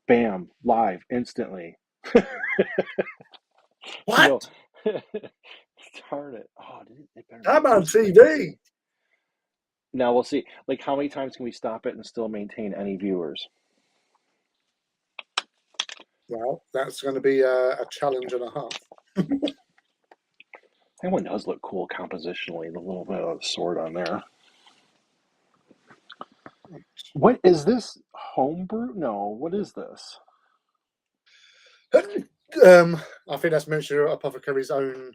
Bam, live, instantly. No, What? darn it. Oh, it better not I'm do on something like that. TV. Now we'll see. Like, how many times can we stop it and still maintain any viewers? Well, that's going to be a challenge and a half. That one does look cool compositionally, the little bit of the sword on there. What is this? Homebrew? No, what is this? I think that's Minister Apothecary's own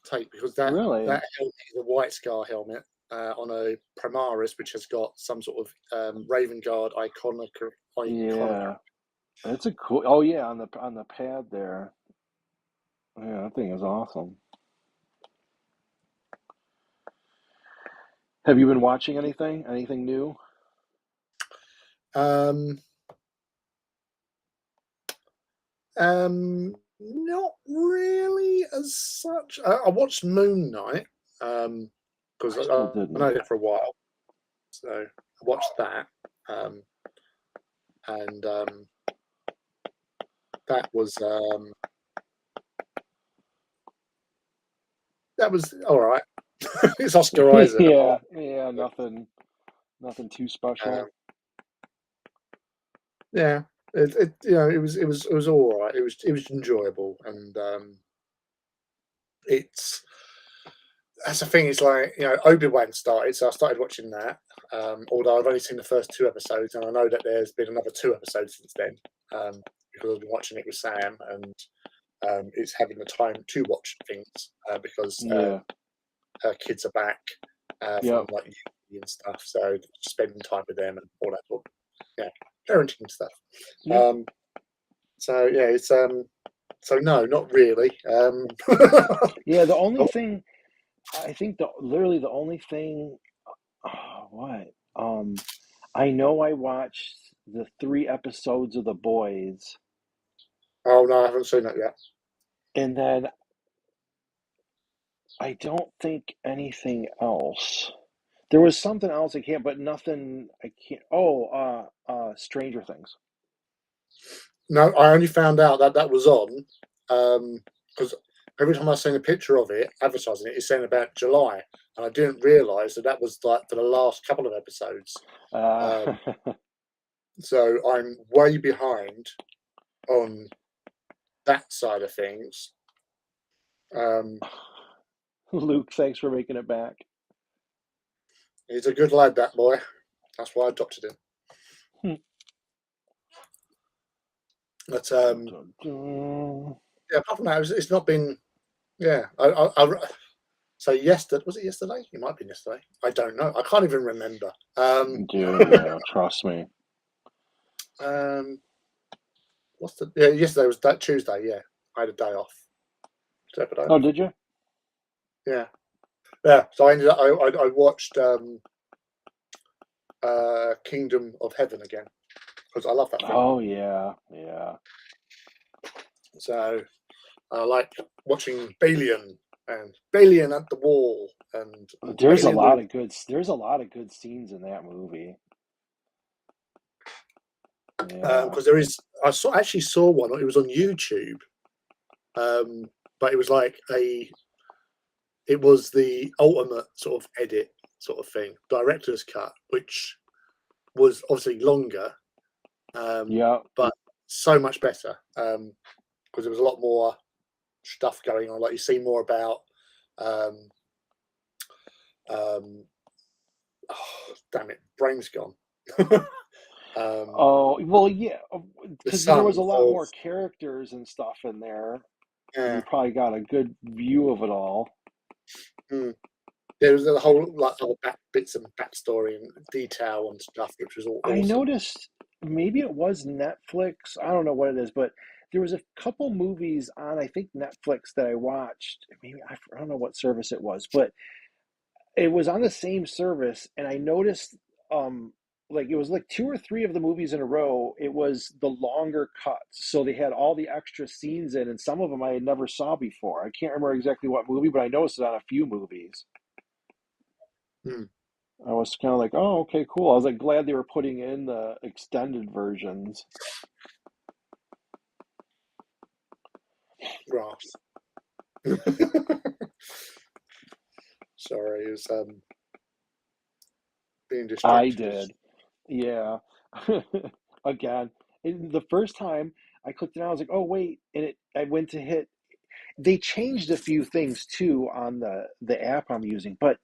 take because that Really? helmet is a White Scar helmet on a Primaris, which has got some sort of Raven Guard iconic. Yeah. It's a cool. Oh yeah, on the pad there. Yeah, that thing is awesome. Have you been watching anything? Anything new? Um, not really as such. I watched Moon Knight because I still I know didn't. it for a while, so I watched that, um, and that was um, that was all right. It's Oscar Isaac. Yeah, yeah, nothing too Um, special. yeah, it was all right. It was enjoyable, and it's that's the thing. It's like Obi-Wan started, so I started watching that. Although I've only seen the first two episodes, and I know that there's been another two episodes since then. Because I've been watching it with Sam, and it's having the time to watch things because Yeah. her kids are back from Yep. like uni and stuff, so spending time with them and all that sort of, yeah, parenting stuff. Yep. Um, so yeah, it's so no, not really. Yeah, the only thing I think the literally the only thing what? I know I watched the 3 episodes of The Boys, Oh no, I haven't seen that yet. and then I don't think anything else. There was something else I can't, but nothing I can't. Oh, Stranger Things. No, I only found out that that was on because every time I seen a picture of it advertising it, it's saying about July, and I didn't realise that that was like for the last couple of episodes. Uh, Um, so I'm way behind on that side of things. Um, Luke, thanks for making it back. he's a good lad, that boy. That's why I adopted him. But Dun, dun, dun. yeah, apart from that, it's not been. Yeah, so yesterday was it yesterday? It might have been yesterday. I don't know. I can't even remember. Dude, yeah, trust me. um, what's the? Yeah, yesterday was that Tuesday. Yeah, I had a day off. Day Oh, off. did you? Yeah, yeah. So I ended up. I watched Kingdom of Heaven again because I love that film. Oh, yeah, yeah. So I like watching Balian and Balian at the Wall and Balian will. There's a lot of good scenes in that movie. Yeah. Because there is. Actually saw one. It was on YouTube, but it was like a. It was the ultimate sort of edit sort of thing, director's cut, which was obviously longer, Yeah. but so much better because there was a lot more stuff going on. Like you see more about. Um, um, oh, damn it, brain's gone. Oh, well, yeah, The because there was son a lot of more characters and stuff in there, and you yeah, probably got a good view of it all. mm, there was a whole like other bits and backstory and detail and stuff, which was all I awesome. noticed maybe it was Netflix. I don't know what it is, but there was a couple movies on, I think, Netflix that I watched. Maybe I don't know what service it was, but it was on the same service, and I noticed like it was like 2 or 3 of the movies in a row. It was the longer cuts, so they had all the extra scenes in, and some of them I had never saw before. I can't remember exactly what movie, but I noticed it on a few movies. Mm. I was kind of like, oh, okay, cool. I was like glad they were putting in the extended versions. Grass. Sorry, it was being I distracted. did. Yeah. Again, the first time I clicked it out, I was like, oh wait, and I went to hit. They changed a few things too on the app I'm using, but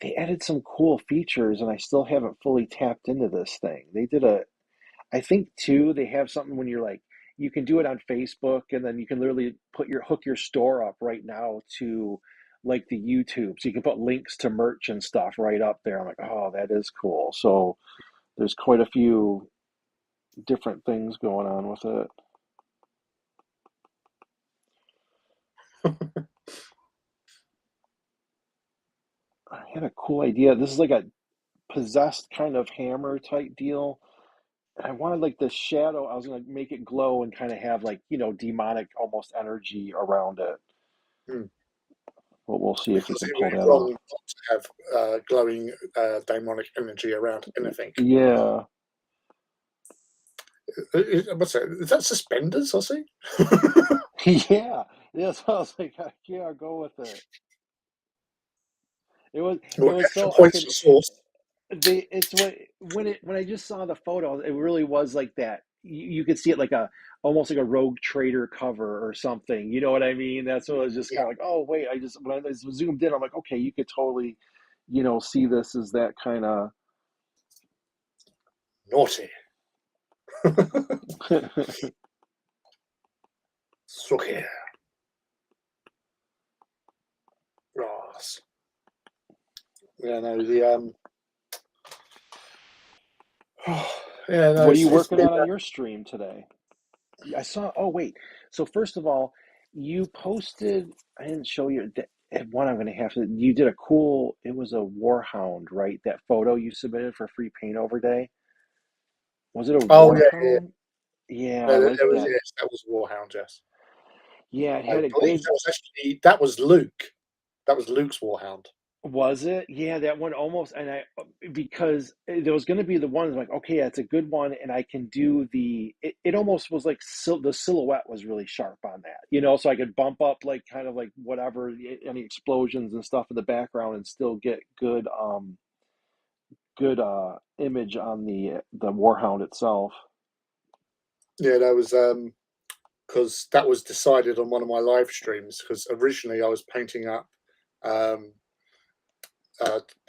they added some cool features, and I still haven't fully tapped into this thing. They did I think too, they have something when you're like, you can do it on Facebook, and then you can literally hook your store up right now to like the YouTube, so you can put links to merch and stuff right up there. I'm like, oh, that is cool. So there's quite a few different things going on with it. I had a cool idea. This is like a possessed kind of hammer type deal. And I wanted like the shadow, I was gonna make it glow and kind of have like, demonic almost energy around it. Hmm. But we'll see if we Because can it pull would that be wrong off. not to have glowing demonic energy around anything. Yeah. What's that? Is that suspenders? I see. Yeah. Yeah. So I was like, yeah, I'll go with it. It was it Or was extra so I points could for source. it's what when I just saw the photo, it really was like that. You could see it like a almost like a Rogue Trader cover or something. You know what I mean? That's what I was just Yeah, kind of like, oh wait, I just when I zoomed in, I'm like, okay, you could totally, see this as that kind of. naughty. Sucky grass. Yeah, no, yeah, no, What are you it's working been on your stream today? I saw. Oh wait. So first of all, you posted. I didn't show you that one. I'm gonna have to. You did a cool. It was a warhound, right? That photo you submitted for free paintover day. Was it a oh yeah, yeah. warhound? Yeah, I No, like there was that. yes, that was Warhound, yes. Yeah, it I had a believe good. that was Luke. That was Luke's Warhound. Was it? Yeah, that one almost. And I because there was going to be the one like, okay, yeah, it's a good one, and I can do the. It almost was like the silhouette was really sharp on that, so I could bump up like kind of like whatever any explosions and stuff in the background and still get good image on the warhound itself. Yeah, that was because that was decided on one of my live streams. Because originally I was painting up um,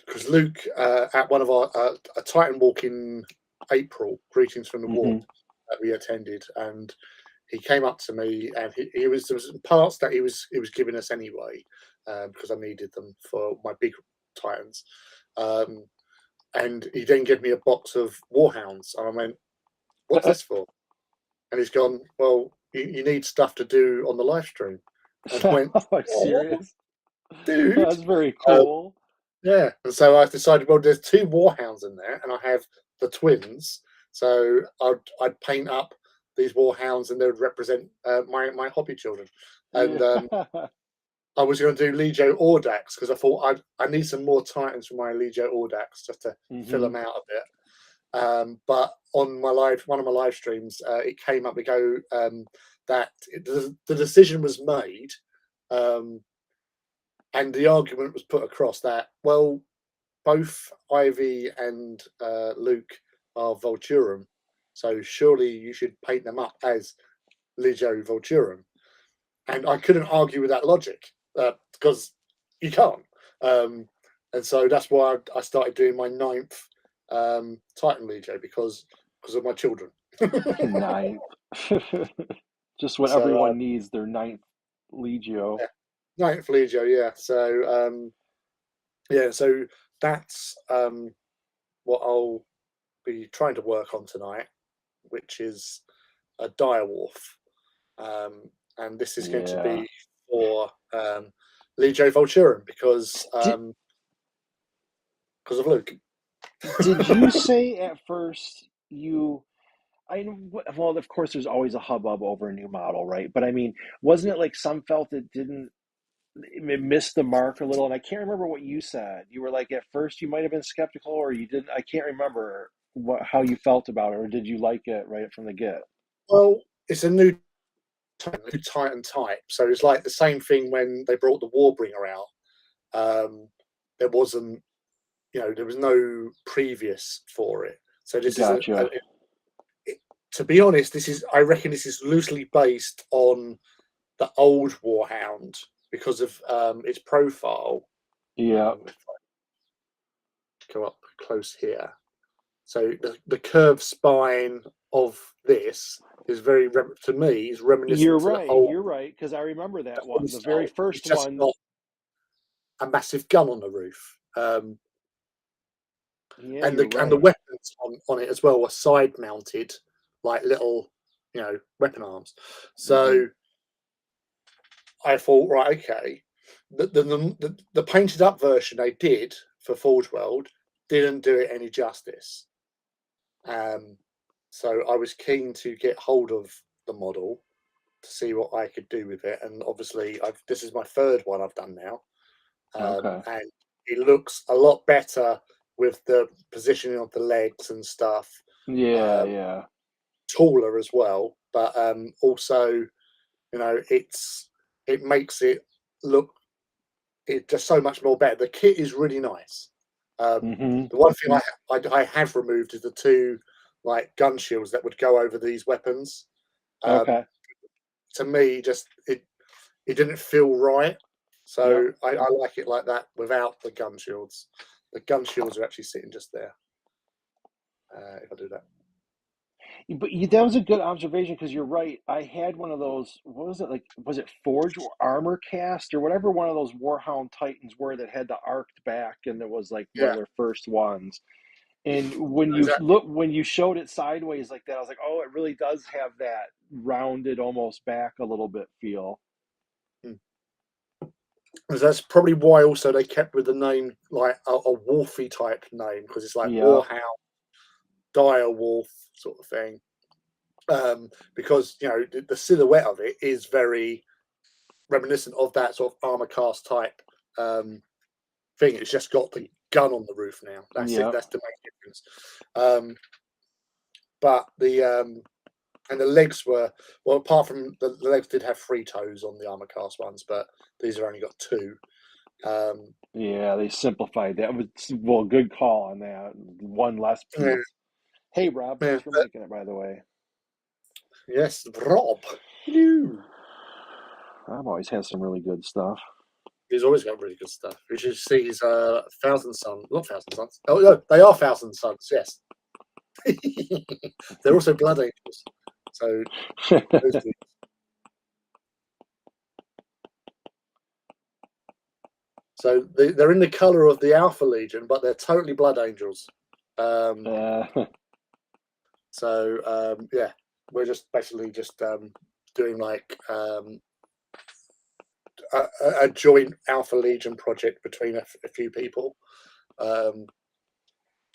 because Luke at one of our a Titan walk in April, greetings from the warp Hmm. that we attended, and he came up to me and he was there was some parts that he was giving us anyway because I needed them for my big Titans, um, and he then gave me a box of Warhounds, and I went, "What's this for?" And he's gone, "Well, you need stuff to do on the live stream," and I went, Like "Oh, serious? dude." That's very Um, cool. Yeah, and so I decided, well, there's two warhounds in there, and I have the twins, so I'd paint up these warhounds, and they would represent my hobby children. And Yeah. I was going to do Legio Audax because I thought I need some more Titans for my Legio Audax just to fill Hmm. them out a bit. But on one of my live streams, it came up. We go that the decision was made. Um, and the argument was put across that, well, both Ivy and Luke are Vulturum, so surely you should paint them up as Legio Vulturum. And I couldn't argue with that logic because you can't. Um, and so that's why I started doing my ninth Titan Legio because of my children. Ninth. Just what So everyone needs, their ninth Legio. yeah, ninth Legio, yeah. So yeah, so that's what I'll be trying to work on tonight, which is a direwolf, and this is going to Yeah. be for Legio Vulturum Did because of Luke. did you say at first you I well, of course there's always a hubbub over a new model, right? But I mean, wasn't it like some felt it didn't it missed the mark a little? And I can't remember what you said. You were like at first you might have been skeptical or you didn't. I can't remember how you felt about it, or did you like it right from the get? Well, it's a new Titan type. So it's like the same thing when they brought the Warbringer out. There wasn't, there was no previous for it. So this Gotcha. to be honest, I reckon this is loosely based on the old Warhound because of its profile. Yeah. If I go up close here, so the curved spine of this is to me is reminiscent to the old. You're right, because I remember that one. The very style. first It's just one. got a massive gun on the roof, Yeah, and you're the right. weapons on it as well were side mounted, like little weapon arms. So I thought, right, okay, the painted up version they did for Forge World didn't do it any justice. So I was keen to get hold of the model to see what I could do with it, and obviously this is my third one I've done now, Okay. and it looks a lot better with the positioning of the legs and stuff. Yeah, yeah. Taller as well, but also, it makes it look just so much more better. The kit is really nice. Mm-hmm. The one thing I have removed is the two like gun shields that would go over these weapons. Okay. To me, just it didn't feel right. Yep. So I like it like that without the gun shields. The gun shields are actually sitting just there. If I do that. But that was a good observation because you're right. I had one of those. What was it like? Was it Forge or Armor Cast or whatever one of those Warhound Titans were that had the arced back and it was like one Yeah, of their first ones. And when exactly. when you showed it sideways like that, I was like, oh, it really does have that rounded, almost back a little bit feel. That's probably why also they kept with the name like a wolfy type name because it's like Yeah. Warhound, dire wolf sort of thing. Because the silhouette of it is very reminiscent of that sort of armor cast type thing. It's just got the gun on the roof now. That's it. Yeah. That's the main difference. But and the legs were, well, apart from the legs did have 3 toes on the armor cast ones, but these have only got 2. Yeah, they simplified that. Well, good call on that. One less Yeah, piece. Hey, Rob, yeah, thanks for making it, by the way. yes, Rob. Hello. Rob always has some really good stuff. He's always got really good stuff. You should see his Thousand Sons, not Thousand Sons. Oh no, they are Thousand Sons. Yes, they're also Blood Angels. So those two. So they're in the color of the Alpha Legion, but they're totally Blood Angels. Uh, Yeah, we're just basically just doing like a joint Alpha Legion project between a few people.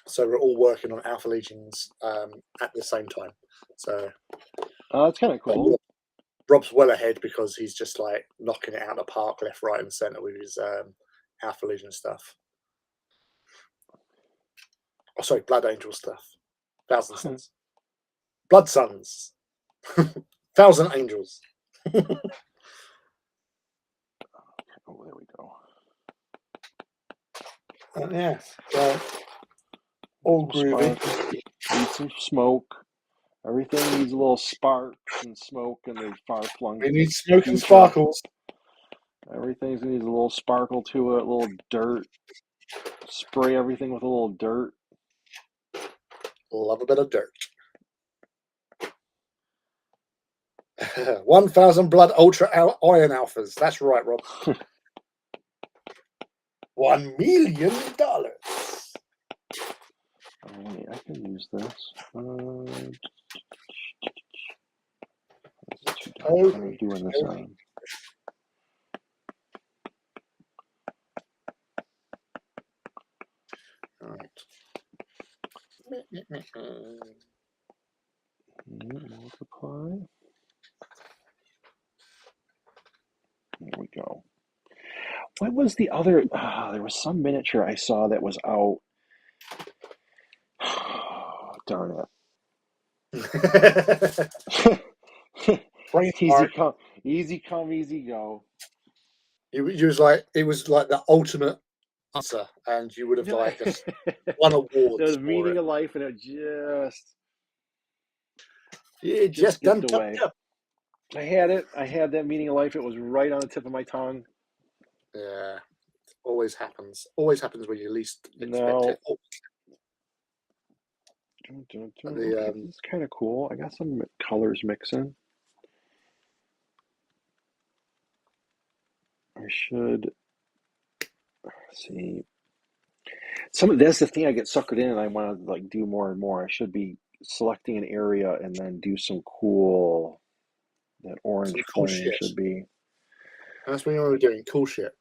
So we're all working on Alpha Legions at the same time. So that's kind of cool. Rob's well ahead because he's just like knocking it out of the park, left, right, and centre with his Alpha Legion stuff. Oh, sorry, Blood Angel stuff. Thousand Sons, Blood Sons, Thousand Angels. Oh, there we go. Yeah, so all groovy. Need some smoke. Everything needs a little sparks and smoke and the far flung We need smoke and future. sparkles. Everything needs a little sparkle to it, a little dirt. Spray everything with a little dirt. Love a bit of dirt. 1,000 blood ultra iron alphas. That's right, Rob. $1 million. I can use this. What am I doing this on? All right. Multiply. There we go. What was the other? There was some miniature I saw that was out. Darn it. brain Easy fart. come, easy come, easy go. You was like, it was like the ultimate answer, and you would have No, like just won the awards for meaning it. of life, and it You just just skipped done away. up. I had it. I had that meaning of life. It was right on the tip of my tongue. Yeah, always happens. Always happens when you least expect No. it. Oh, Okay, the this is kind of cool. I got some colors mixing. I should see. That's the thing I get suckered in, and I want to like do more and more. I should be selecting an area and then do some cool. That some orange cool flame shit. should be. That's when you're doing cool shit.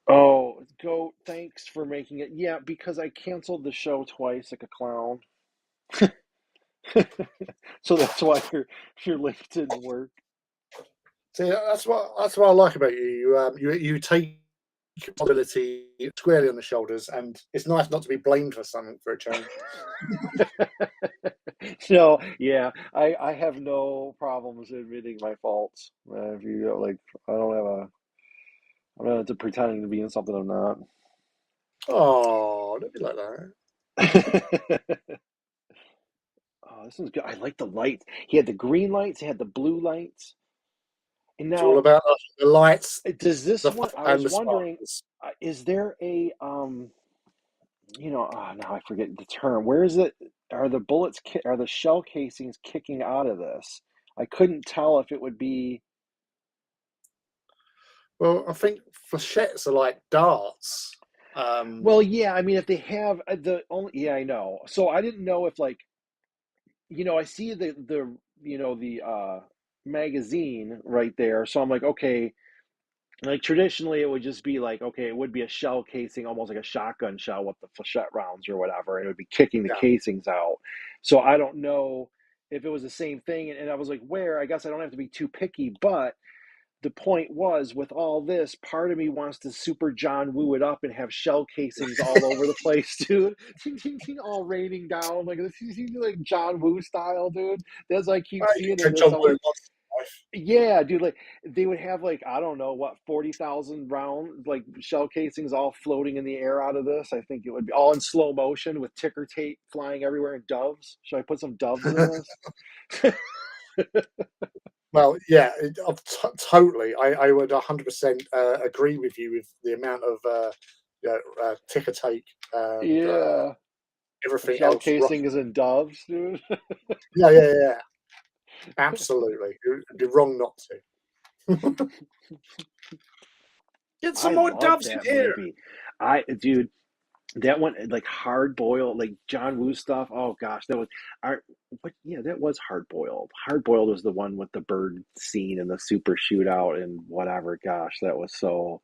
Oh, Goat, thanks for making it. Yeah, because I canceled the show twice like a clown. So that's why your link didn't work. See, that's what I like about you. You take responsibility squarely on the shoulders, and it's nice not to be blamed for something for a change. No, yeah, I have no problems admitting my faults. If you like, I don't have a. I'm not into pretending to be in something I'm not. Oh, don't be like that. Oh, this one's good. I like the lights. He had the green lights. He had the blue lights. And It's all now, about the lights, does this the one? I and was the wondering, sparkles. is there a now I forget the term. Where is it? Are the bullets? Are the shell casings kicking out of this? I couldn't tell if it would be. Well, I think flechettes are like darts. Well, yeah. I mean, if they have the only, yeah, I know. So I didn't know if like, I see the magazine right there. So I'm like, okay. Like traditionally, it would just be like, okay, it would be a shell casing, almost like a shotgun shell with the flechette rounds or whatever, and it would be kicking the Yeah. casings out. So I don't know if it was the same thing. And I was like, where? I guess I don't have to be too picky. But the point was, with all this, part of me wants to super John Woo it up and have shell casings all over the place, dude. All raining down like this, like John Woo style, dude. That's what I keep You seeing in can this. John I'm Woo like, once in life. yeah, dude, like they would have like I don't know what 40,000 round like shell casings all floating in the air out of this. I think it would be all in slow motion with ticker tape flying everywhere and doves. Should I put some doves in this? Well, yeah, totally. I would 100% agree with you with the amount of ticker tape and Yeah, everything shell else. casing is in doves, dude. Yeah, yeah, yeah. Absolutely. It'd be wrong not to. Get some I more love doves in that here. movie. Dude, that one like hard boiled, like John Woo stuff. Oh gosh, that was our what? Yeah, that was hard boiled. Hard boiled was the one with the bird scene and the super shootout and whatever. Gosh, that was so.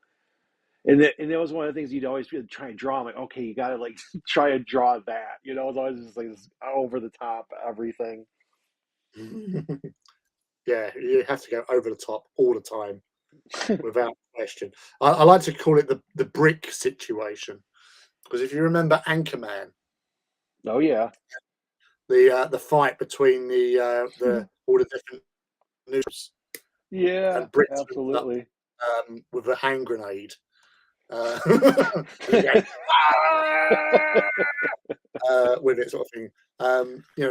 And that was one of the things you'd always try and draw. I'm like, okay, you got to like try and draw that. It's always just like this over the top everything. Yeah, you have to go over the top all the time without question. I like to call it the brick situation because if you remember Anchorman, Oh yeah, the fight between the all the different news yeah, and bricks moved up absolutely. with a hand grenade. Uh, and going, "Ah!" With it sort of thing.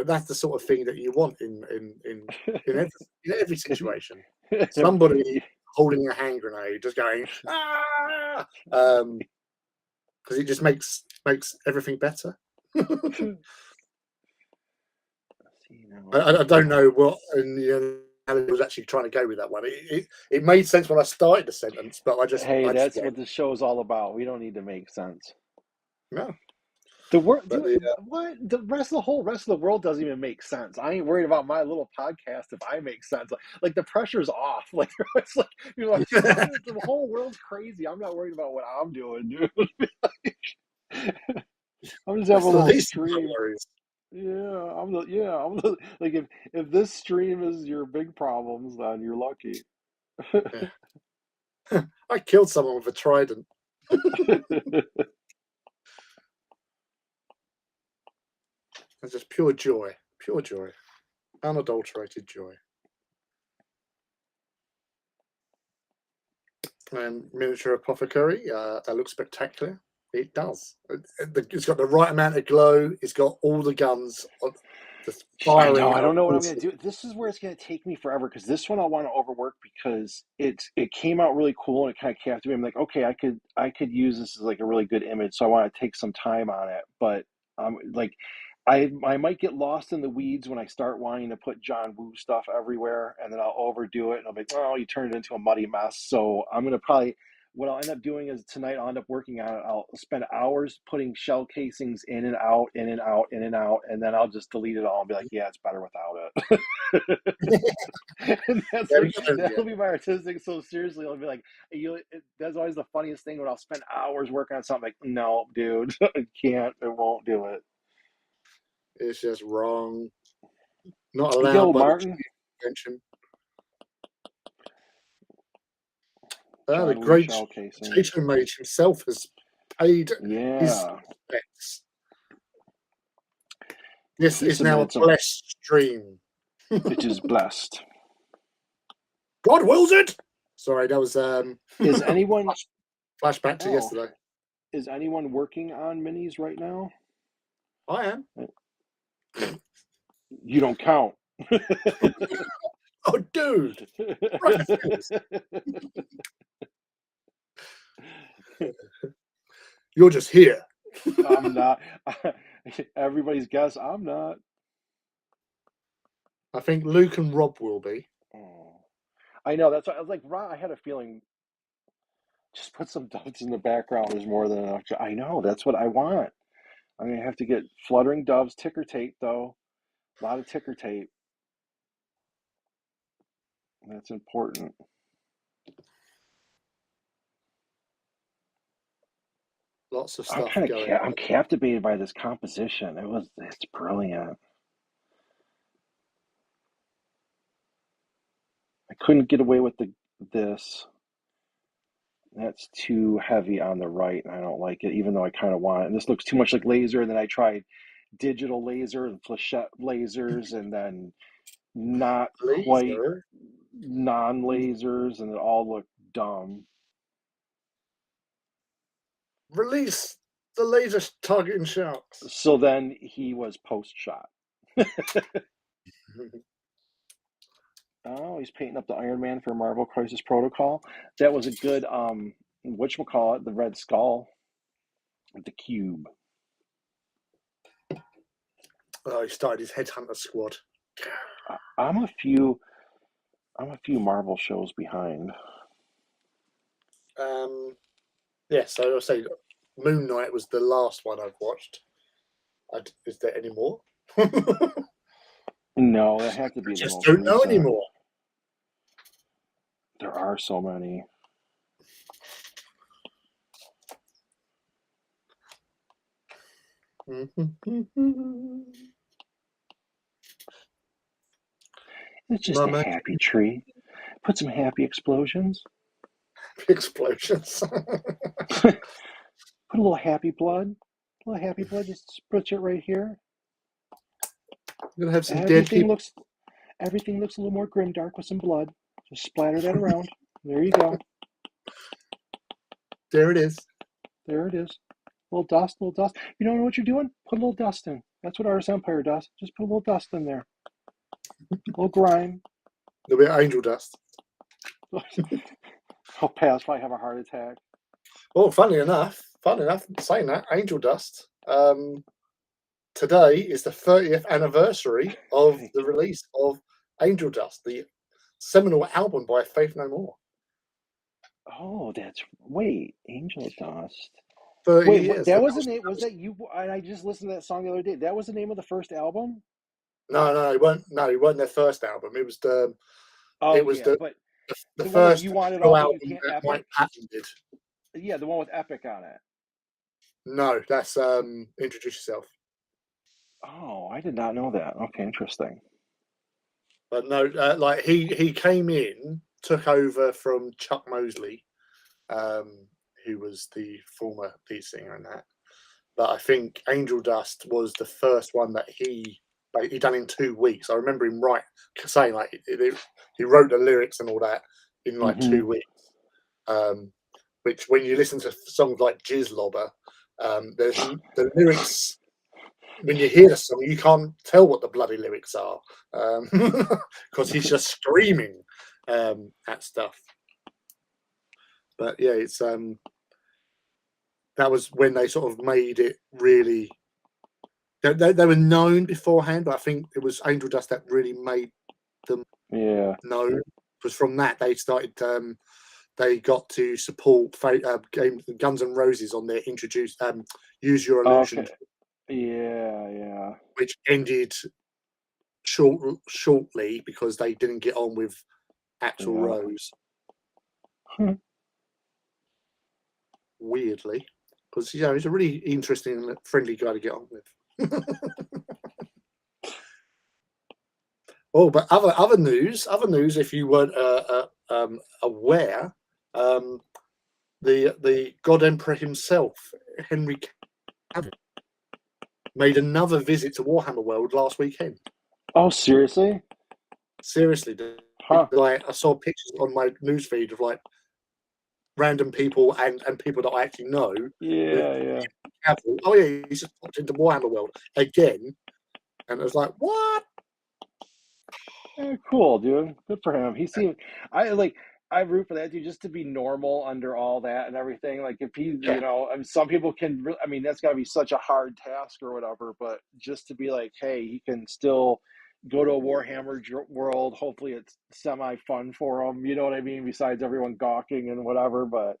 That's the sort of thing that you want in every situation. Somebody holding a hand grenade, just going ah, because it just makes everything better. See now, I don't know what and I was actually trying to go with that one. It made sense when I started the sentence, but hey, I just that's went what this show's all about. We don't need to make sense. no. The world, But dude, what the whole rest of the world doesn't even make sense. I ain't worried about my little podcast if I make sense. Like the pressure's off. Like it's like the whole world's crazy. I'm not worried about what I'm doing, dude. I'm just having that's a the little least of my stream. worries. I'm the like if this stream is your big problems, then you're lucky. Yeah. I killed someone with a trident. It's just pure joy, unadulterated joy. Miniature apothecary. That looks spectacular. It does. It's got the right amount of glow. It's got all the guns. Just I know. firing. I don't know what I'm going to do. This is where it's going to take me forever because this one I want to overwork because it came out really cool and it kind of captivated me. I'm like, okay, I could use this as like a really good image, so I want to take some time on it. But like I might get lost in the weeds when I start wanting to put John Woo stuff everywhere, and then I'll overdo it, and I'll be like, oh, you turned it into a muddy mess. So I'm gonna probably what I'll end up doing is tonight I'll end up working on it. I'll spend hours putting shell casings in and out, in and out, in and out, and then I'll just delete it all and be like, yeah, it's better without it. And that'll be my artistic. So seriously, I'll be like, that's always the funniest thing when I'll spend hours working on something. Like, no, dude, I can't. It won't do it. It's just wrong. Not allowed Yo, by Martin. the convention. John The Woo great shell casing. Clayton mage himself has paid his Yeah. respects. This He is now a submitted some. blessed stream. It is blessed. God wills it. Sorry, that was Is anyone flashback to yesterday. Is anyone working on minis right now? I am. You don't count. Oh, dude. You're just here. I'm not. Everybody's guess. I'm not. I think Luke and Rob will be. Oh. I know. That's why I was like, I had a feeling. Just put some doves in the background is more than enough. I know. That's what I want. I'm gonna have to get fluttering doves, ticker tape though. A lot of ticker tape. That's important. Lots of stuff going. I'm captivated by this composition. It's brilliant. I couldn't get away with this. That's too heavy on the right, and I don't like it, even though I kind of want it. And this looks too much like laser, and then I tried digital laser and flechette lasers, and then not quite Laser. non-lasers, and it all looked dumb. Release the laser targeting sharks. So then he was post-shot. Oh, he's painting up the Iron Man for Marvel Crisis Protocol. That was a good whatchamacallit, the Red Skull, the Cube. Oh, he started his Headhunter squad. I'm a few Marvel shows behind. Yeah, so I'll say Moon Knight was the last one I've watched. Is there any more? No, it had to be I the just most don't know recent. anymore. There are so many. It's just a happy tree. Put some happy explosions. Explosions. Put a little happy blood. A little happy blood. Just put it right here. You're gonna have some dead people. Everything looks a little more grimdark with some blood. Just splatter that around. There you go. There it is. There it is. A little dust, a little dust. You don't know what you're doing? Put a little dust in. That's what Ars Empire does. Just put a little dust in there. A little grime. A little bit of angel dust. I'll pass if I have a heart attack. Oh, funny enough, saying that, angel dust. Today is the 30th anniversary of the release of Angel Dust, the seminal album by Faith No More. Oh, wait, Angel Dust. 30 wait, years. That was the name. Was that you? I just listened to that song the other day. That was the name of the first album. No, it wasn't their first album. It was the. Oh, it was yeah, the one first that you wanted all, album but you can't. that Epic. Mike Patton did. Yeah, the one with Epic on it. No, that's Introduce Yourself. Oh, I did not know that. Okay, interesting. But no, like he came in, took over from Chuck Mosley, who was the former lead singer in that. But I think Angel Dust was the first one that he done in 2 weeks. I remember him saying like he wrote the lyrics and all that in like 2 weeks. which when you listen to songs like Jizz Lobber, the lyrics. When you hear the song, you can't tell what the bloody lyrics are because he's just screaming at stuff. But yeah, it's that was when they sort of made it really. They were known beforehand, but I think it was Angel Dust that really made them known. Because from that they started. They got to support Guns N' Roses on their Use Your Illusion. Okay. Yeah. Which ended shortly because they didn't get on with Axl Rose. Weirdly, because he's a really interesting and friendly guy to get on with. Oh, but other news. If you weren't aware, the God Emperor himself, Henry Cavill, made another visit to Warhammer World last weekend. Oh, seriously? Seriously, dude. Like I saw pictures on my newsfeed of like random people and people that I actually know. Yeah. Cavill. Oh yeah, he's just popped into Warhammer World again, and I was like, what? Yeah, cool, dude. Good for him. He seemed. I root for that dude just to be normal under all that and everything. Like if he, I mean, some people can. I mean, that's got to be such a hard task or whatever. But just to be like, hey, he can still go to a Warhammer world. Hopefully, it's semi fun for him. You know what I mean? Besides everyone gawking and whatever, but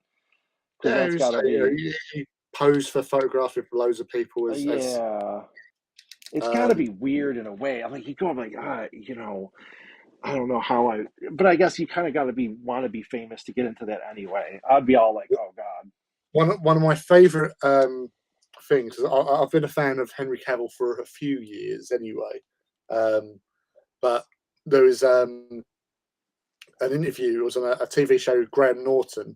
because that's got to be. He posed for photographs with loads of people. It's got to be weird in a way. I'm like, you go, I'm like, I don't know how but I guess you kind of got to want to be famous to get into that anyway. I'd be all like, oh God. One of my favorite things. I've been a fan of Henry Cavill for a few years anyway, but there was an interview. It was on a TV show, Graham Norton,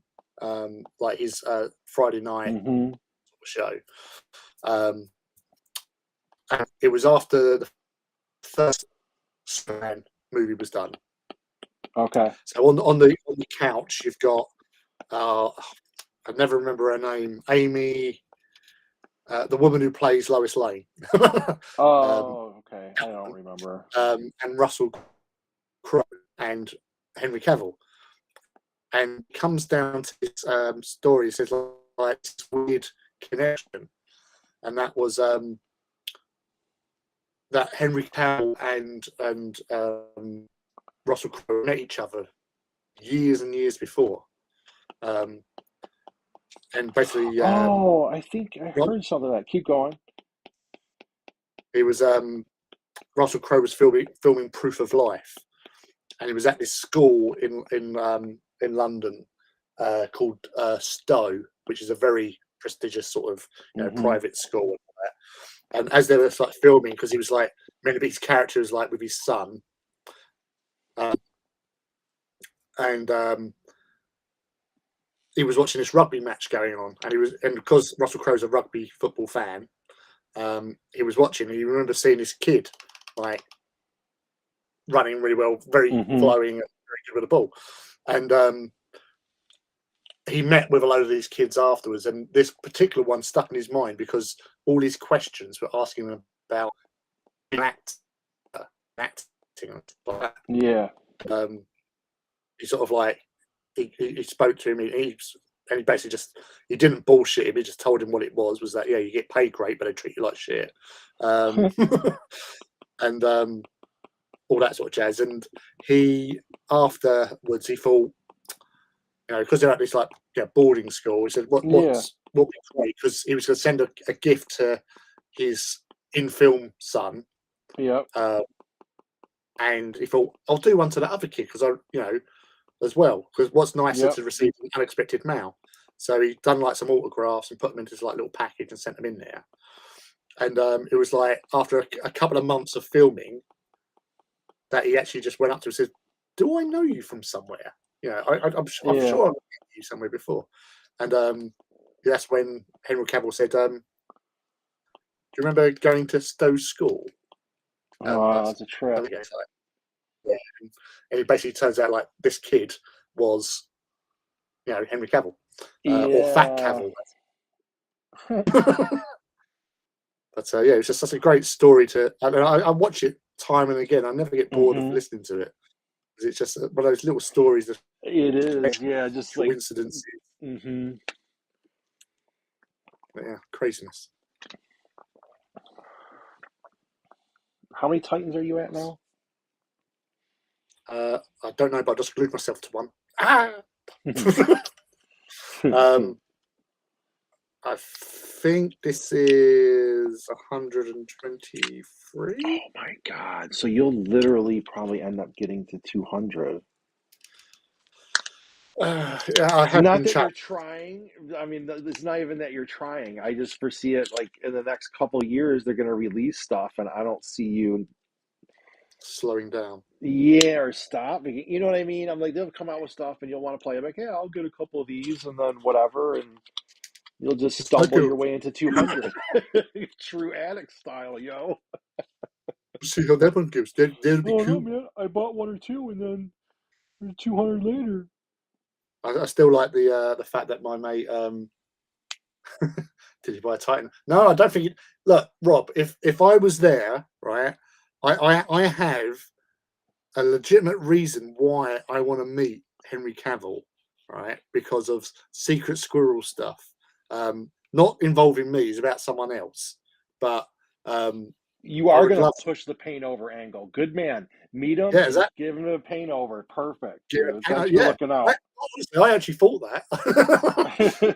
like his Friday night show. And it was after the first Superman movie was done. Okay. So on the couch, you've got I never remember her name, Amy, the woman who plays Lois Lane. Okay. I don't remember. And Russell Crowe and Henry Cavill, and comes down to this story. It says like this weird connection, and that was that Henry Cavill and Russell Crowe met each other years and years before, and basically. I think I heard something like that. Keep going. It was Russell Crowe was filming Proof of Life, and he was at this school in London called Stowe, which is a very prestigious sort of private school. And, and as they were like filming, because he was like meant to be his character was like with his son, and he was watching this rugby match going on, and because Russell Crowe's a rugby football fan, he was watching, and he remember seeing this kid like running really well, very flowing, very good with the ball, and he met with a load of these kids afterwards, and this particular one stuck in his mind because all his questions were asking him about acting and stuff like that. Yeah. He sort of like he spoke to him, and he basically he didn't bullshit him. He just told him what it was that you get paid great, but they treat you like shit, and all that sort of jazz. And he afterwards he thought, because they're at this like boarding school, he said what would be great, because he was going to send a gift to his in-film son. And he thought, I'll do one to that other kid because as well, because what's nicer to receive an unexpected mail. So he done like some autographs and put them into this like little package and sent them in there. And it was like after a couple of months of filming that he actually just went up to him and said, "Do I know you from somewhere? I'm sure I've met you somewhere before." And that's when Henry Cavill said, "Do you remember going to Stowe School?" That's a trip. And it basically turns out like this kid was Henry Cavill or Fat Yeah. Cavill. But it's just such a great story I watch it time and again. I never get bored of Mm-hmm. listening to it. It's just one of those little stories that It is. Yeah. Just like. coincidences. Mm-hmm. But craziness. How many Titans are you at now? I don't know, but I just glued myself to one. I think this is 123. Oh my God. So you'll literally probably end up getting to 200. I have Not been that chatting. you're trying. I mean, it's not even that you're trying. I just foresee it like in the next couple years, they're going to release stuff, and I don't see you, Slowing down. yeah, or stop. You know what I mean? I'm like, they'll come out with stuff, and you'll want to play. I'm like, yeah, I'll get a couple of these, and then whatever, and you'll just It's like stumble your way into 200. True addict style, yo. see how that one goes. That'll be Oh no, cool. man! I bought one or two, and then 200 later. I still like the fact that my mate did he buy a Titan? No, I don't think. Look, Rob, if I was there, right, I have a legitimate reason why I want to meet Henry Cavill, right, because of Secret Squirrel stuff. Not involving me, it's about someone else. But You I are would going to love. push the paint over angle. Good man. Meet him Yeah, is and that give him a paint over. Perfect, yeah? dude. Thanks for Yeah. looking out. Honestly, I actually thought that.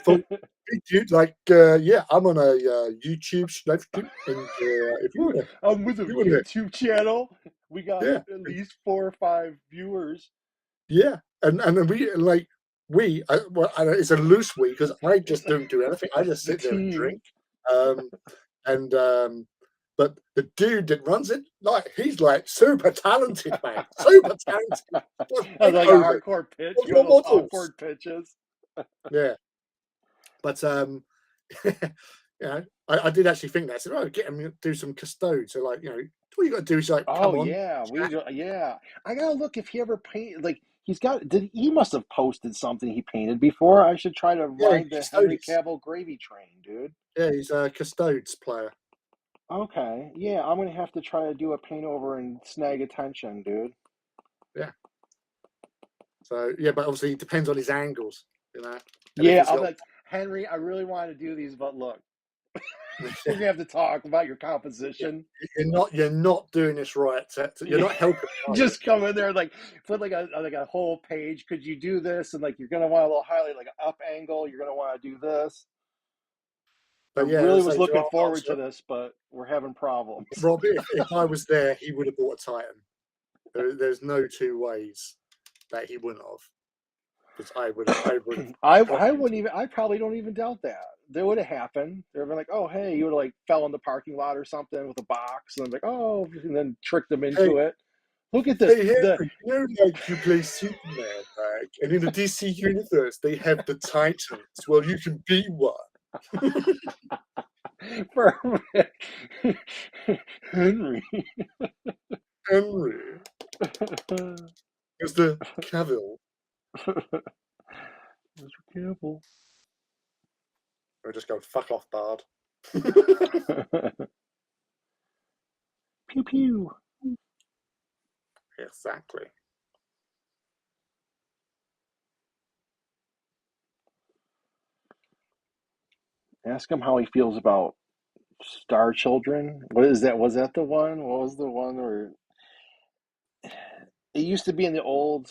Thought big dude, like, I'm on a YouTube live stream, and if you wanna, I'm with a you wanna, YouTube channel. We got yeah, at least 4 or 5 viewers. yeah, and we like it's a loose we because I just don't do anything. I just The sit there and team. drink. And but the dude that runs it, like, he's like super talented, man, super talented. Just That's take like a over. hardcore pitch, All one of your those models. awkward pitches. Yeah, but I did actually think that. I said, "Oh, get him to do some custode." So, like, all you got to do is, like, Oh come on, yeah, chat. yeah. I gotta look if he ever painted. Like he's got. Did he must have posted something he painted before? I should try to Yeah, ride the he's Henry custodies. Cavill gravy train, dude. Yeah, he's a custodes player. Okay, yeah, I'm gonna have to try to do a paint over and snag attention, dude. Yeah. So yeah, but obviously it depends on his angles, and if Yeah, he's I'll be got. like, Henry, I really want to do these, but look, we're gonna have to talk about your Yeah, composition. you're not doing this right. You're Yeah. not helping, are you? Just come in there like put like a whole page. Could you do this? And like you're gonna want a little highlight, like an up angle. You're gonna want to do this. I But yeah, really so was looking I'll forward to this, but we're having problems. Rob, if I was there, he would have bought a Titan. There's no two ways that he wouldn't have, because I would have got I him. wouldn't even. I probably don't even doubt that. That would have happened. They'd been like, "Oh, hey," you would have like fell in the parking lot or something with a box, and like, "Oh," and then tricked them Hey, into it. Look at this. hey, The Henry, like, you play Superman, right? And in the DC universe, they have the Titans. Well, you can be one. perfect Henry. Henry is the Cavill. Mr. Campbell. Or just go fuck off, Bard. Pew pew. Exactly. Ask him how he feels about Star Children. What is that? Was that the one? What was the one where it used to be in the old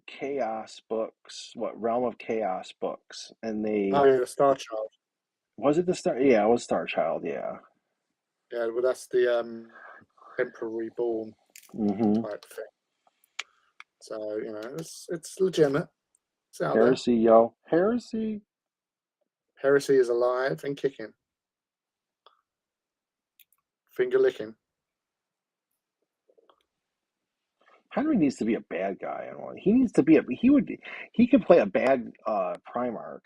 Chaos books? What Realm of Chaos books? And Oh they yeah, the Star Child. was it the Star? Yeah, it was Star Child. Yeah. Yeah, well, that's the Emperor Reborn Mm-hmm. type thing. So it's legitimate. It's out there. Heresy, yo. Heresy. Heresy is alive and kicking. Finger licking. Henry needs to be a bad guy. He needs to be a. He could play a bad Primarch.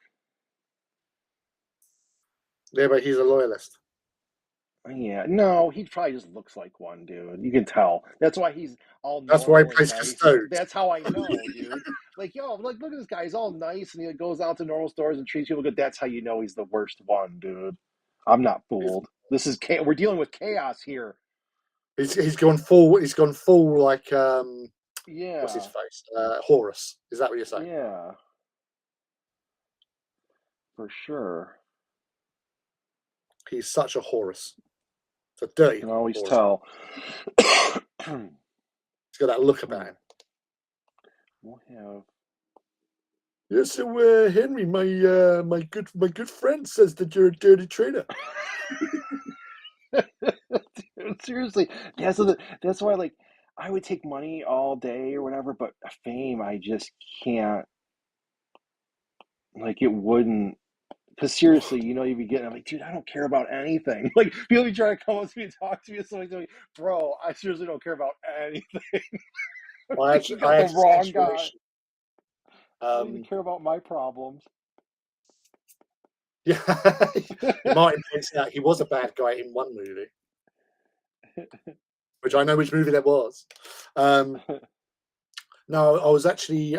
Yeah, but he's a loyalist. Yeah, no, he probably just looks like one, dude. You can tell. That's why he's all That's why he normal and plays nice. Custodes. That's how I know, dude. like, yo, like, look at this guy. He's all nice, and he goes out to normal stores and treats people good. That's how you know he's the worst one, dude. I'm not He's, fooled. This is we're dealing with chaos here. he's gone full. He's gone full like what's his Yeah, face? Horus. Is that what you're saying? yeah, for sure. He's such a Horus. It's a dirty Can always Horus. tell. He's got that look about him. We'll have. Yes, so Henry, my good friend says that you're a dirty traitor. Dude, seriously, that's why, like, I would take money all day or whatever, but fame, I just can't. Like, it wouldn't. Because seriously, you'd be getting. I'm like, dude, I don't care about anything. Like, people be trying to come up to me and talk to me, and something like, bro, I seriously don't care about anything. I You actually, got I the had a wrong guy. situation. I don't even care about my problems. Yeah, Martin points out he was a bad guy in one movie, which I know which movie that was. No, I was actually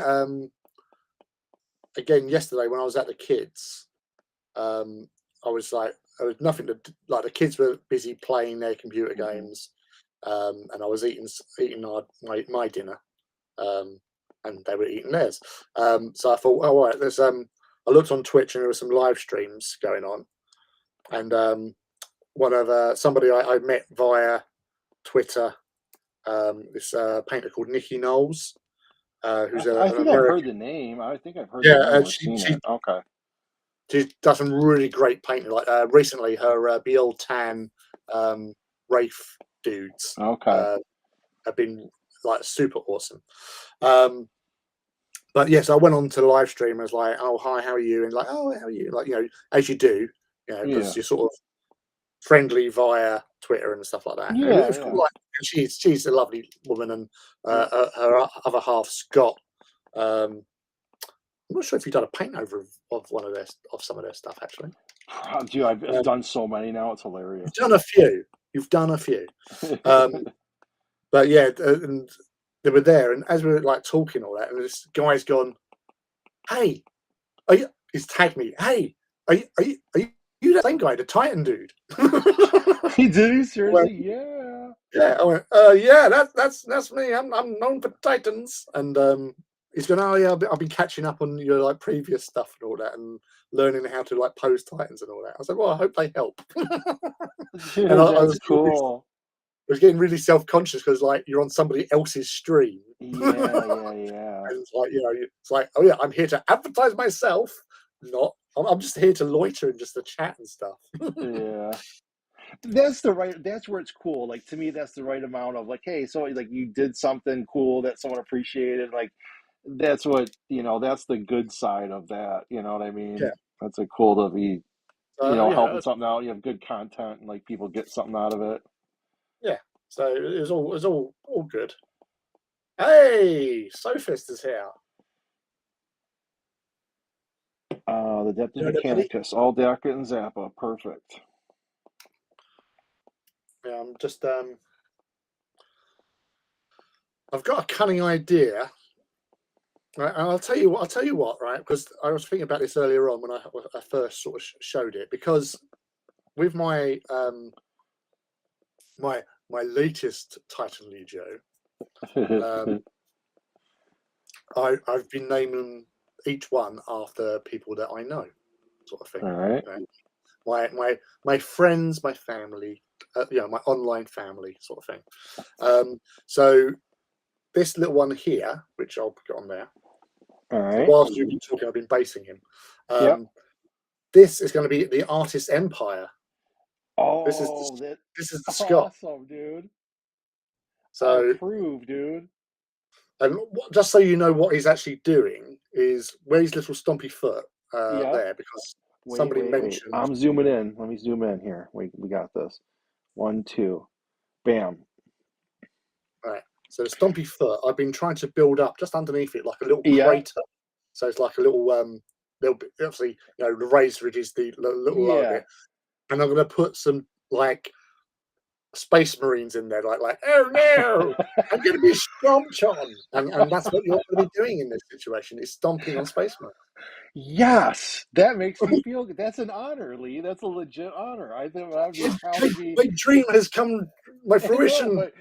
again yesterday when I was at the kids. I was like, there was nothing to like. The kids were busy playing their computer games, and I was eating my dinner, and they were eating theirs. So I thought, oh, all right, there's I looked on Twitch and there were some live streams going on, and one of somebody I met via Twitter, this painter called Nikki Knowles, who's I an think I've heard American. the name. I think I've heard the Yeah, name or seen it. Okay. she does some really great painting. Like recently, her Be Old Tan Wraith dudes Okay. have been like super awesome. But yes, I went on to the live stream and was like, "Oh, hi, how are you?" And like, "Oh, how are you?" Like, as you do, Yeah. because you're sort of friendly via Twitter and stuff like that. And it Yeah. was cool. Yeah. Like, she's a lovely woman, and her other half, Scott. I'm not sure if you've done a paint over of one of some of their stuff actually. Dude, I've Um, done so many now. It's hilarious. you've done a few. You've done a few. But yeah, and they were there, and as we were like talking all that, and this guy's gone, "Hey, he's tagged me. Hey, are you that same guy, the Titan dude?" He did. He I went, seriously? Yeah. yeah, I went, yeah, that's me. I'm known for Titans, and he's going, "Oh yeah, I've been catching up on your like previous stuff and all that, and learning how to like pose Titans and all that." I was like, "Well, I hope they help." And Dude, that's cool. was getting really self conscious because like you're on somebody else's stream. Yeah. Yeah. Yeah. And it's like, it's like, oh yeah, I'm here to advertise myself. Not, I'm just here to loiter and just to chat and stuff. Yeah. That's where it's cool. Like, to me, that's the right amount of, like, hey, so, like, you did something cool that someone appreciated. Like, that's what, that's the good side of that. You know what I mean? Yeah. That's a cool to be, Yeah, helping something out. You have good content and, like, people get something out of it. yeah. So it was all good. Hey, Sophist is here. The Depth of You know, buddy? Mechanicus, all Daka and Zappa. Perfect. Yeah, I'm just I've got a cunning idea. Right, and I'll tell you what, right? Because I was thinking about this earlier on when I first sort of showed it. Because with my my latest Titan Legio, I've been naming each one after people that I know, sort of thing. All right. My friends, my family, my online family, sort of thing. So this little one here, which I'll put on there. All So right. whilst you've been talking, I've been basing him. Yep. This is going to be the Artist Empire. This is Oh, the that's Scott. awesome, dude. I So, approve, dude. and just so you know what he's actually doing is where his little stompy foot Yep. there, because Wait, somebody wait, wait. mentioned. I'm zooming in. Let me zoom in here. We got this. 1, 2. Bam. Right. So the stompy foot, I've been trying to build up just underneath it like a little Yeah. crater. So it's like a little bit, obviously, the raised ridge is the little lower Yeah. bit, and I'm going to put some like Space Marines in there, like, oh no, I'm going to be stomped on, and that's what you're going to be doing in this situation, is stomping on Space Marines. Yes, that makes me feel good. That's an honor, Lee. That's a legit honor. I think I'd be proud to be. My dream has come, my I know, fruition. but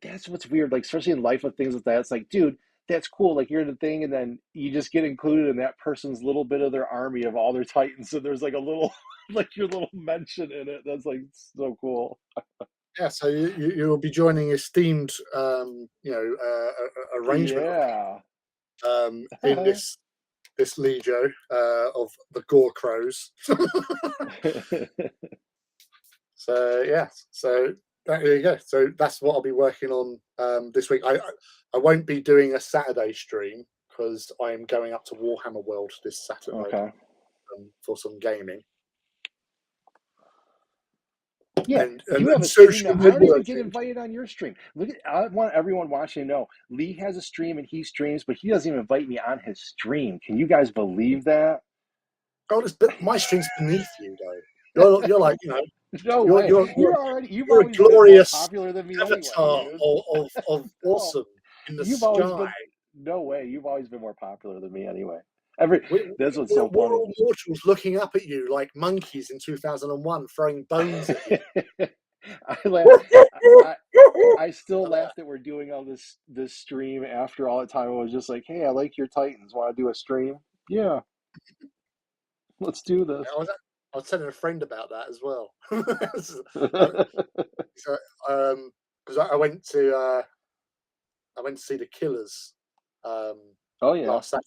that's what's weird. Like, especially in life with things like that. It's like, dude, that's cool. Like, you're in the thing, and then you just get included in that person's little bit of their army of all their titans. So there's like a little, like your little mention in it. That's like so cool. Yeah, so you'll be joining esteemed, arrangement of Yeah. in this legio of the Gore Crows. So yeah, so there you go. So that's what I'll be working on this week. I won't be doing a Saturday stream because I am going up to Warhammer World this Saturday Okay. for some gaming. Yeah, And you have a stream social now. I don't even get networking. invited on your stream. Look at, I want everyone watching to know Lee has a stream and he streams, but he doesn't even invite me on his stream. Can you guys believe that? Oh, but my stream's beneath you, though. You're like, No you're way. you're you're You've you're a always been more glorious popular than me anyway, avatar dude. of No, awesome in the you've always sky. been. No way. You've always been more popular than me anyway. That's what's We're so funny. all mortals looking up at you like monkeys in 2001, throwing bones at you. I laugh. I, I still laugh that we're doing all this stream after all the time. I was just like, hey, I like your Titans. Want to do a stream? Yeah, let's do this. I was telling a friend about that as well. So, because I went to see the Killers Oh yeah. last Saturday,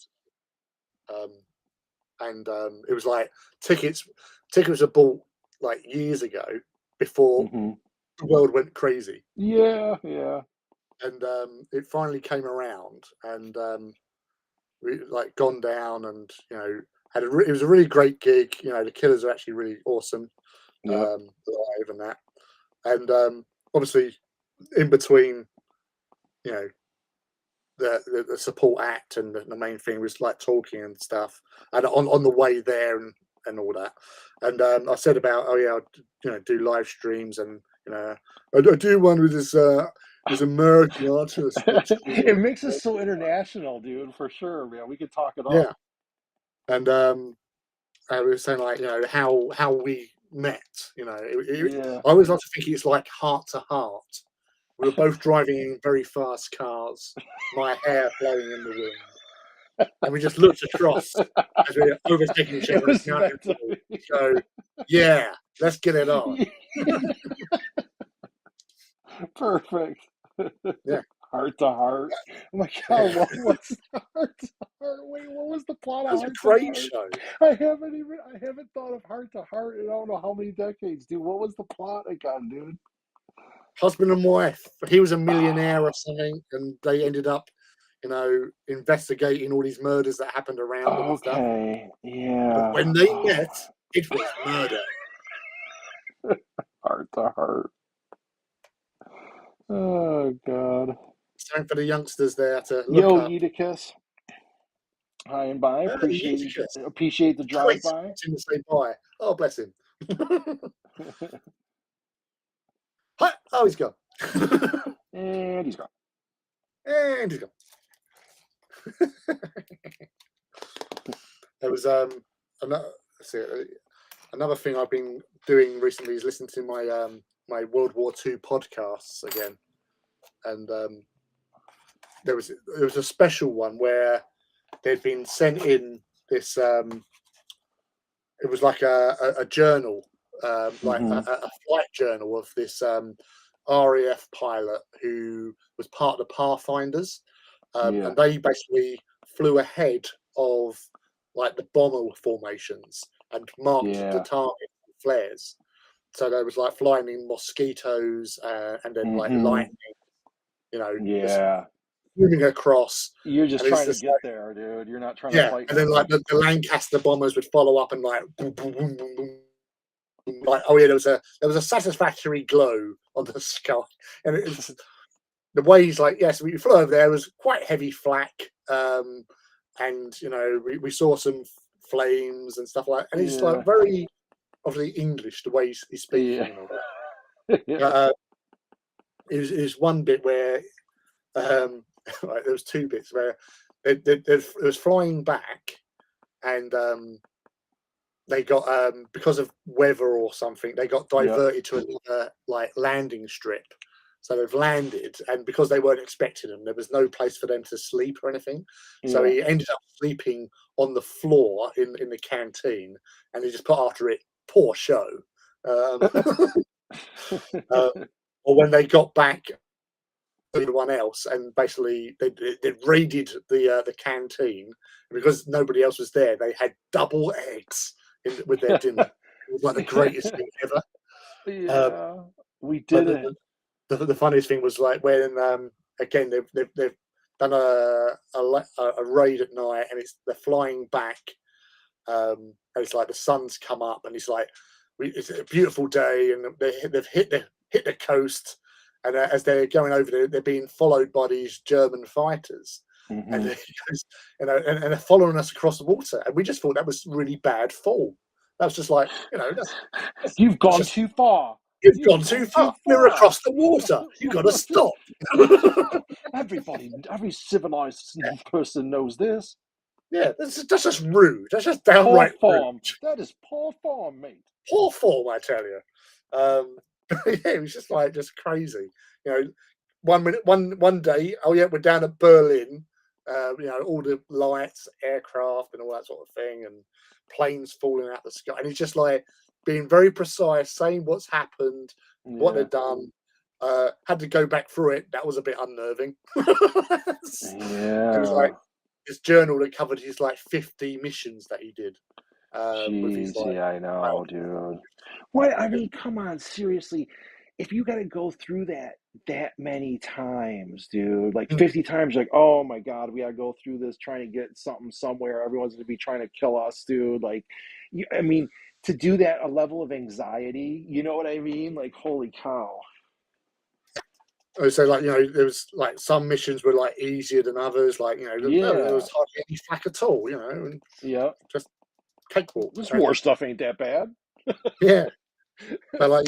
and it was like tickets were bought like years ago before Mm-hmm. the world went crazy. Yeah, yeah. And it finally came around, and we like gone down, and it was a really great gig. The Killers are actually really awesome Yep. live and that, and obviously in between, the support act and the main thing was like talking and stuff, and on the way there and all that, and I said about do live streams, and I do one with this American artist. It makes us so international, dude, for sure, man. We could talk it up. Yeah, and I was saying like how we met. Yeah. I always like to think it's like heart to heart. We were both driving in very fast cars, my hair blowing in the wind, and we just looked across as we were overtaking each other. So, yeah, let's get it on. Perfect. Yeah. Heart to heart. Oh my God, what was heart to heart? Wait, what was the plot of That's a Heart great to Heart? show. I haven't thought of Heart to Heart in I don't know how many decades, dude. What was the plot again, dude? Husband and wife. He was a millionaire or something, and they ended up, investigating all these murders that happened around them and stuff. Okay, But yeah. when they met, it was murder. Heart to Heart. Oh God. It's time for the youngsters there to look Yo, up. Edicus. Hi and bye. Appreciate the drive Clayton by. to say bye. Oh, bless him. Hi. Oh, he's gone. And he's gone. And he's gone. There was another thing I've been doing recently is listening to my my World War II podcasts again, and there was a special one where they'd been sent in this. It was like a journal, like a flight journal of this RAF pilot who was part of the Pathfinders, and they basically flew ahead of like the bomber formations and marked the target with flares. So they was like flying in mosquitoes and then like lightning, just moving across. You're just trying to get there, dude. You're not trying to fight. And then like the Lancaster bombers would follow up and like boom, boom, boom, boom, boom. Like, oh yeah, there was a satisfactory glow on the sky, and it's the way he's like, yes, we flew over there. It was quite heavy flak, and we saw some flames and stuff like that. And it's like very obviously English the way he's speaking and all that. Uh, it was one bit where right, there was two bits where it was flying back, and they got because of weather or something, they got Yeah, diverted to another like landing strip. So they've landed, and because they weren't expecting them, there was no place for them to sleep or anything. So yeah. he ended up sleeping on the floor in the canteen, and he just put after it, "Poor show." Um, uh, or when they got back, everyone else, and basically they raided the canteen, and because nobody else was there, they had double eggs with their dinner. It was like the greatest thing ever. Um, Yeah, we but did it. the funniest thing was like when again they've done a raid at night, and they're flying back. And it's like the sun's come up, and it's like it's a beautiful day, and they've hit the coast, and as they're going over there, they're being followed by these German fighters, and Hmm. it goes, and they're following us across the water, and we just thought that was really bad form. That was just like You've that's gone just too far. you've You've gone too gone too far. We're far. across the water. You got to stop. Everybody, every civilized person knows this. Yeah, that's just rude. That's just Poor downright rude. form. That is poor form, mate. Poor form, I tell you. Um, yeah, it was just crazy. You know, 1 minute, one day, oh yeah, we're down at Berlin. All the lights, aircraft, and all that sort of thing, and planes falling out the sky, and it's just like being very precise, saying what's happened, what Yeah, they've done. Had to go back through it. That was a bit unnerving. It was like yeah. this journal that covered his like 50 missions that he did with his Jeez, like yeah, I know, dude. What? I mean, come on, seriously. If you got to go through that many times, dude, like Mm. 50 times, like, oh my God, we got to go through this trying to get something somewhere. Everyone's going to be trying to kill us, dude. Like, I mean, to do that, a level of anxiety, you know what I mean? Like, holy cow. So like there was like some missions were like easier than others. Like there Yeah, was hardly any flak at all. And yeah. just cakewalk. This war And stuff ain't that bad. yeah, but like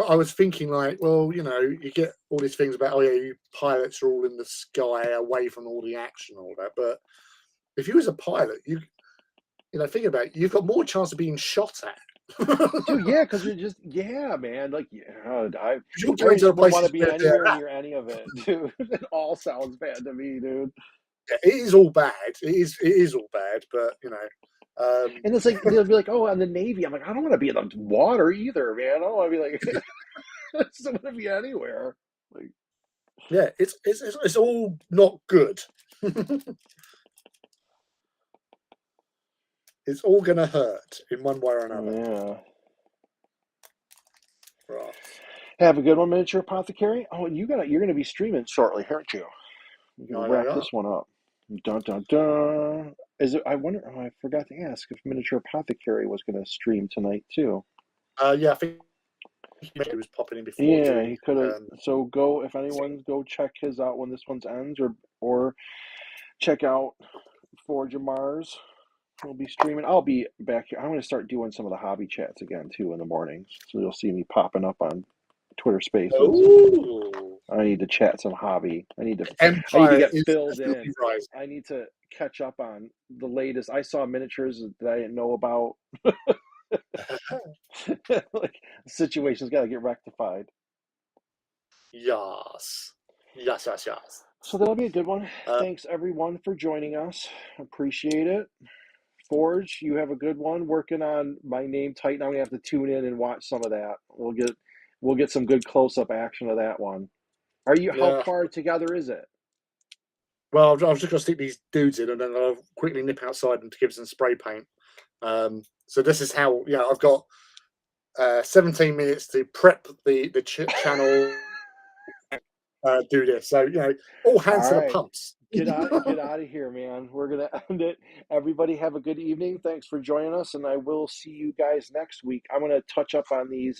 I was thinking like, well, you get all these things about oh yeah, you pilots are all in the sky away from all the action and all that. But if you was a pilot, think about it, you've got more chance of being shot at. Dude, yeah, because you're just, yeah, man. Like, yeah, You're I going to just the wouldn't want to places be where they're anywhere at. near any of it, dude. It all sounds bad to me, dude. It is all bad. It is all bad. But And it's like they'll be like, "Oh, I'm the Navy." I'm like, I don't want to be in the water either, man. I don't want to be like, I just don't want to be anywhere. Like, yeah, it's all not good. It's all gonna hurt in one way or another. yeah. Right. Have a good one, miniature apothecary. Oh, and you're gonna be streaming shortly, aren't you? We can Yeah, yeah, wrap yeah. this one up. Dun dun dun. Is it? I wonder. Oh, I forgot to ask if miniature apothecary was gonna stream tonight too. Yeah, I think he was popping in before Yeah, doing. he could have. So go if anyone go check his out when this one's ends, or check out Forge of Mars. We'll be streaming. I'll be back here. I'm going to start doing some of the hobby chats again too in the mornings. So you'll see me popping up on Twitter Spaces. Oh, I need to chat some hobby. I need to Empire get is filled definitely in. rising. I need to catch up on the latest. I saw miniatures that I didn't know about. Like situations got to get rectified. Yes, yes, yes, yes. So that'll be a good one. Uh, Thanks everyone for joining us. Appreciate it. Forge, you have a good one. Working on my name Titan. I'm gonna have to tune in and watch some of that. We'll get some good close up action of that one. Are you? How yeah. far together is it? Well, I was just gonna stick these dudes in, and then I'll quickly nip outside and to give some spray paint. So this is how. Yeah, I've got 17 minutes to prep the channel. Do this. So all All hands to the right, pumps. get out of here, man. We're gonna end it. Everybody have a good evening. Thanks for joining us, and I will see you guys next week. I'm gonna touch up on these